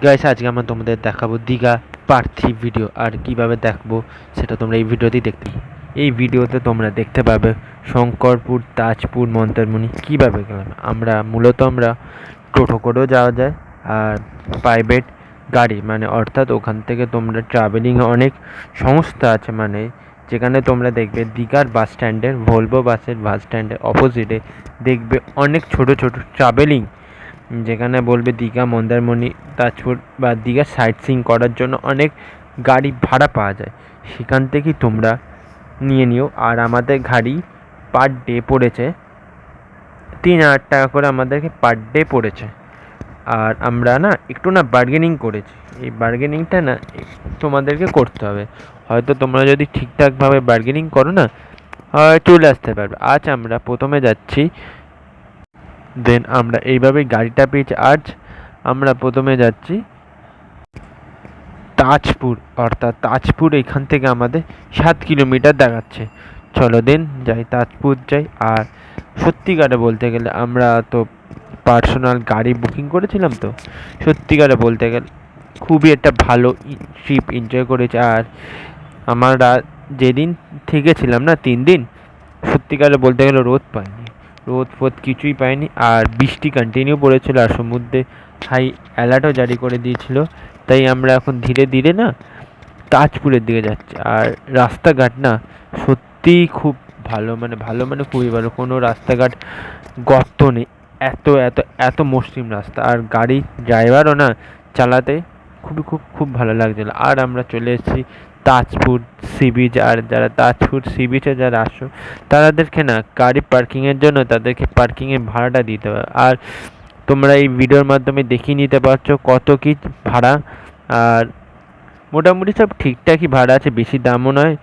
Guys আজকে আমরা তোমাদের দেখাবো দীঘা পার্ট 3 ভিডিও। আর কিভাবে দেখবো সেটা তোমরা এই ভিডিওতেই দেখতে। এই ভিডিওতে তোমরা দেখতে পাবে শঙ্করপুর, তাজপুর, মন্দারমণি কিভাবে গেলাম আমরা। আমরা টোটো করেও যাওয়া যায় আর প্রাইভেট গাড়ি মানে অর্থাৎ ওখান থেকে তোমরা ট্রাভেলিং অনেক সংস্থা আছে, মানে যেখানে তোমরা দেখবে দীঘার বাস স্ট্যান্ডের ভলভো বাসের বাস স্ট্যান্ডের অপোজিটে দেখবে অনেক ছোট ছোট ট্রাভেলিং, যেখানে বলবে দীঘা, মন্দারমণি, তাজপুর বা দীঘা সাইট সিইং করার জন্য অনেক গাড়ি ভাড়া পাওয়া যায়। সেখান থেকেই তোমরা নিয়ে নিও। আর আমাদের গাড়ি পার ডে পড়েছে 3,000 টাকা করে, আমাদেরকে পার ডে পড়েছে। আর আমরা না একটু বার্গেনিং করেছি। এই বার্গেনিংটা না তোমাদেরকে করতে হবে। হয়তো তোমরা যদি ঠিকঠাকভাবে বার্গেনিং করো না, চলে আসতে পারবে। আজ আমরা প্রথমে যাচ্ছি, দেন আমরা এইভাবেই গাড়িটা পেয়েছি। আজ আমরা প্রথমে যাচ্ছি তাজপুর, অর্থাৎ তাজপুর এখান থেকে আমাদের 7 কিলোমিটার দেখাচ্ছে। চলো দেন যাই, তাজপুর যাই। আর সত্যিকারে বলতে গেলে আমরা তো পার্সোনাল গাড়ি বুকিং করেছিলাম, তো সত্যিকারে বলতে গেলে খুবই একটা ভালো ট্রিপ এনজয় করেছি। আর আমরা যেদিন থেকেছিলাম না 3 দিন, সত্যিকারে বলতে গেলে রোদ পাইনি, রোদ ফোদ কিছুই পাইনি। আর বৃষ্টি কন্টিনিউ পড়েছিল আর সমুদ্রে হাই অ্যালার্টও জারি করে দিয়েছিল। তাই আমরা এখন ধীরে ধীরে না তাজপুরের দিকে যাচ্ছি। আর রাস্তাঘাট না সত্যিই খুব ভালো, মানে খুবই ভালো। কোনো রাস্তাঘাট গর্ত নেই, এত এত এত মসৃণ রাস্তা। আর গাড়ি ড্রাইভারও না চালাতে খুব ভালো লাগছিল। আর আমরা চলে এসেছি তাজপুর সি বিচ। আর যারা তাজপুর সি বিচে যারা আসো তাদেরকে না গাড়ি পার্কিংয়ের জন্য তাদেরকে পার্কিংয়ের ভাড়াটা দিতে হবে। আর তোমরা এই ভিডিওর মাধ্যমে দেখিয়ে নিতে পারছো কত কি ভাড়া। আর মোটামুটি সব ঠিকঠাকই ভাড়া আছে, বেশি দামও নয়,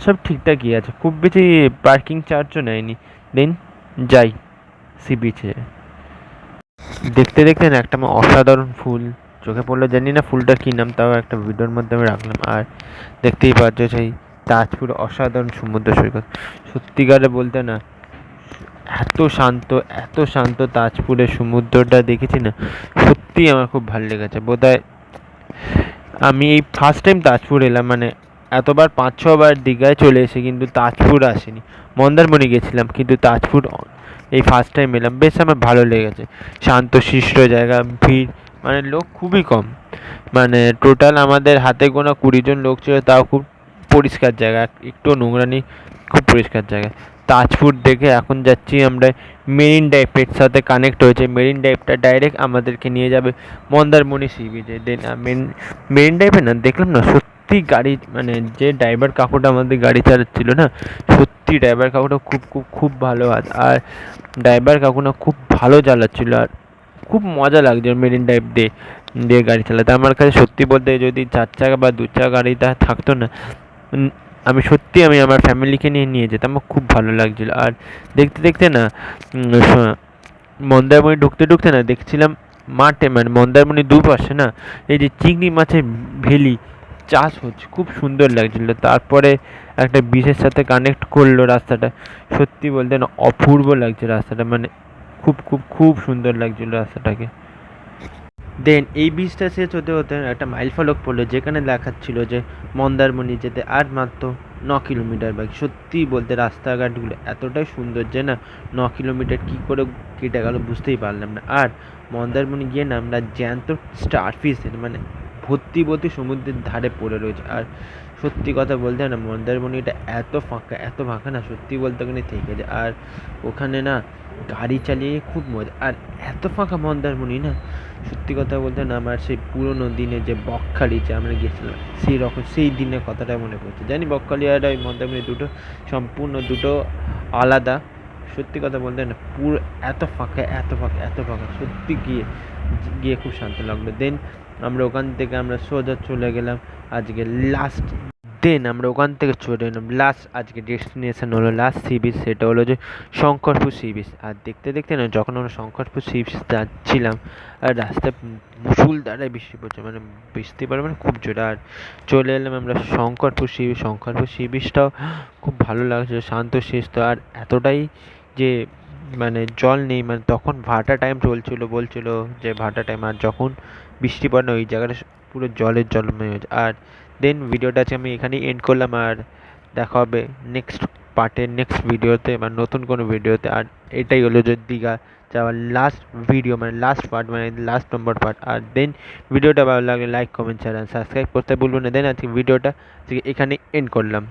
সব ঠিকঠাকই আছে, খুব বেশি পার্কিং চার্জও নেয়নি। দেন যাই সি বিচে। দেখতে দেখতে না একটা আমার অসাধারণ ফুল চোখে পড়লো, জানি না ফুলটার কী নাম, তাও একটা ভিডিওর মাধ্যমে রাখলাম। আর দেখতেই পাচ্ছ সেই তাজপুর অসাধারণ সমুদ্র সৈকত। সত্যিকারে বলতে না এত শান্ত, এত শান্ত তাজপুরের সমুদ্রটা দেখেছি না, সত্যিই আমার খুব ভালো লেগেছে। বোধহয় আমি এই ফার্স্ট টাইম তাজপুর এলাম, মানে এতবার 5-6 বার দীঘায় চলে এসে কিন্তু তাজপুর আসিনি। মন্দারমণি গেছিলাম কিন্তু তাজপুর এই ফার্স্ট টাইম এলাম। বেশ আমার ভালো লেগেছে, শান্ত শিষ্ট জায়গা, ভিড় মানে লোক খুবই কম, মানে টোটাল আমাদের হাতে গোনা 20 জন লোক ছিল, তাও খুব পরিষ্কার জায়গা, একটু নোংরা নেই, খুব পরিষ্কার জায়গা। তাজপুর দেখে এখন যাচ্ছি আমরা মেরিন ড্রাইভের সাথে কানেক্ট হয়েছে। মেরিন ড্রাইভটা ডাইরেক্ট আমাদেরকে নিয়ে যাবে মন্দারমণি সি বিচে। দেন মেরিন ড্রাইভে না দেখলাম না সত্যি গাড়ি, মানে যে ড্রাইভার কাকুটা আমাদের গাড়ি চালাচ্ছিল না, সত্যি ড্রাইভার কাকুটা খুব ভালো। আর ড্রাইভার কাকু না খুব ভালো চালাচ্ছিল। আর খুব মজা লাগছে মেরিন ড্রাইভ দিয়ে দিয়ে গাড়ি চালাতে। আমার কাছে সত্যি বলতে যদি 4 চাকা বা 2 চাকা গাড়িটা থাকতো না, আমি আমার ফ্যামিলিকে নিয়ে নিয়ে যেতাম, আমার খুব ভালো লাগছিল। আর দেখতে দেখতে না মন্দারমণি ঢুকতে ঢুকতে না দেখছিলাম মাঠে, মানে মন্দারমণির দুপাশে না এই যে চিংড়ি মাছের ভেলি চাষ হচ্ছে, খুব সুন্দর লাগছিল। তারপরে একটা বিচের সাথে কানেক্ট করলো রাস্তাটা, সত্যি বলতে না অপূর্ব লাগছে রাস্তাটা, মানে খুব সুন্দর লাগছিল রাস্তাটাকে। দেন এই বীজটা শেষ হতে হতে একটা মাইল ফলক পড়লো, যেখানে দেখাচ্ছিল যে মন্দারমণি যেতে আর মাত্র 9 কিলোমিটার বাকি। সত্যি বলতে রাস্তাঘাটগুলো এতটাই সুন্দর যে না 9 কিলোমিটার কী করে কেটে গেল বুঝতেই পারলাম না। আর মন্দারমণি গিয়ে না আমরা জ্যান্ত স্টারফিশ মানে ভর্তি ভর্তি সমুদ্রের ধারে পড়ে রয়েছে। আর সত্যি কথা বলতে না মন্দারমণিটা এত ফাঁকা না, সত্যি বলতে ওখানে থেকে যায়। আর ওখানে না গাড়ি চালিয়ে খুব মজা। আর এত ফাঁকা মন্দারমণি না, সত্যি কথা বলতে না আমার সেই পুরোনো দিনে যে বকখালিতে আমরা গেছিলাম সেই রকম সেই দিনের কথাটা মনে পড়ছে। জানি বকখালি আর ওই মন্দারমণি দুটো সম্পূর্ণ দুটো আলাদা। সত্যি কথা বলতে না পুরো এত ফাঁকা সত্যি গিয়ে গিয়ে খুব শান্ত লাগলো। দেন আমরা ওখান থেকে আমরা সোজা চলে গেলাম আজকে লাস্ট। দেন আমরা ওখান থেকে চলে এলাম লাস্ট, আজকে ডেস্টিনেশন হলো লাস্ট সি বিচ, সেটা হলো যে শঙ্করপুর সি বিচ। আর দেখতে দেখতে না যখন আমরা শঙ্করপুর সি বিচ যাচ্ছিলাম আর রাস্তায় মুষলধারে বৃষ্টি পড়ছে, মানে বুঝতে পারবে না খুব জোরে। আর চলে এলাম আমরা শঙ্করপুর সি বিচটাও খুব ভালো লাগছে, শান্ত শিষ্ট। আর এতটাই যে মানে জল নেই, মানে তখন ভাটা টাইম চলছিল, বলছিল যে ভাটা টাইম, আর যখন বৃষ্টি পড়ে না ওই জায়গাটা পুরো জলের জলময় হয়ে যায়। আর দেন ভিডিওটা আছে আমি এখানেই এন্ড করলাম, আর দেখা হবে নেক্সট পার্টের নেক্সট ভিডিওতে, মানে নতুন কোনো ভিডিওতে। আর এটাই হলো যে দীঘা যাওয়ার লাস্ট ভিডিও, মানে লাস্ট পার্ট, মানে লাস্ট নম্বর পার্ট। আর দেন ভিডিওটা ভালো লাগলে লাইক কমেন্ট শেয়ার সাবস্ক্রাইব করতে ভুলবেন না। দেন আজকে ভিডিওটা এখানে এন্ড করলাম।